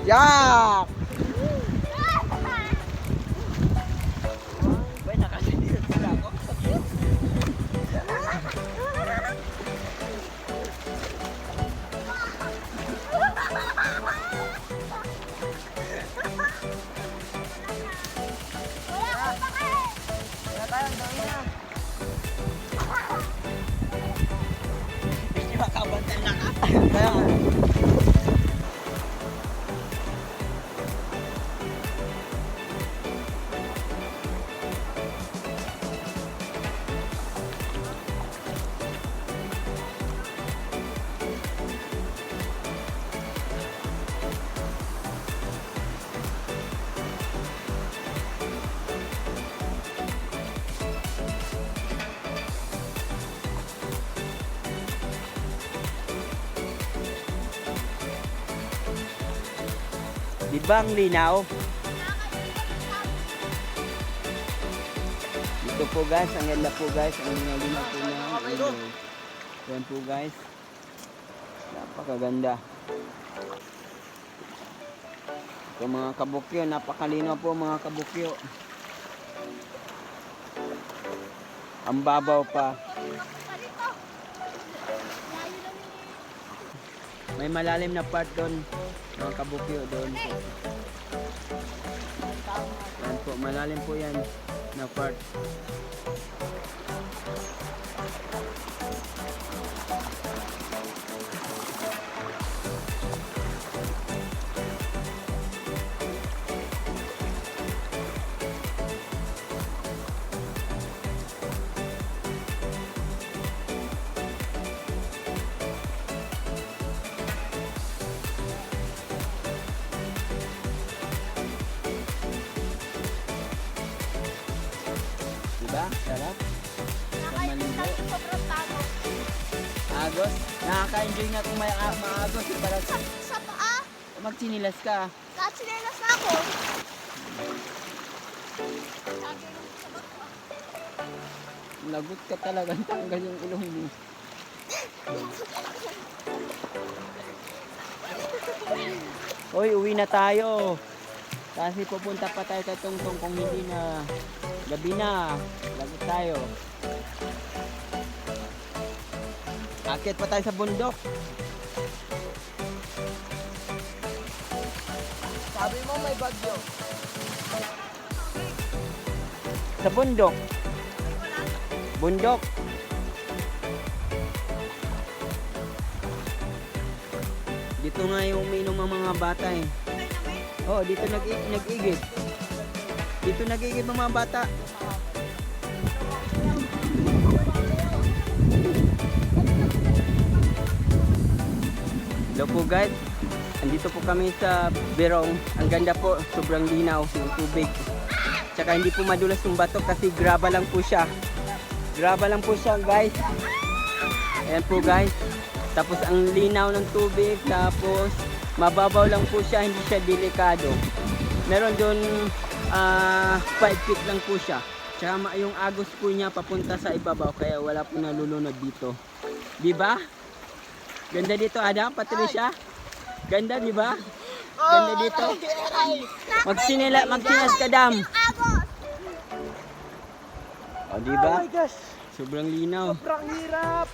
Yak! Wala tayong gawin na. Hindi makabantay na ka. Kaya nga. Di ba ang linaw? Dito po guys, ang ganda po guys, ang linaw po na. Yan po guys. Napakaganda. Ito mga kabukyo, napakalinaw po mga kabukyo. Ang babaw pa. May malalim na part doon. Mga kabukyo doon po. Yan po, malalim po yan na part. Diba? Sarap. Agos? Nakaka-enjoy nga kung may maagos. Para Sa paa? magsinilas ka. Katsinelas na ako. Lagot ka talaga. Tanggal yung ilong mo. Hoy, uwi na tayo. Kasi pupunta pa tayo kay Tongtong kung hindi na. Gabi na. Lagot tayo. Akit pa tayo sa bundok. Sabi mo may bagyo. Sa bundok. Bundok. Dito nga yung uminom ang mga bata eh. Oh, dito nag-igib. Dito nag-igib ang mga bata. Hello po guys. Andito po kami sa Berong. Ang ganda po, sobrang linaw ng tubig. Tsaka hindi po madulas yung bato kasi graba lang po siya. Graba lang po siya guys. Ayan po guys. Tapos ang linaw ng tubig. Tapos mababaw lang po siya, hindi siya delikado. Meron doon 5 feet lang po siya. Tsaka yung agos po niya papunta sa ibabaw kaya wala po nalulunod dito. Diba? Ganda dito, Adam, Patricia. Ganda, diba? Ganda dito. Magsinas ka, Dam. O, diba? Oh my gosh! Sobrang linaw. Sobrang hirap!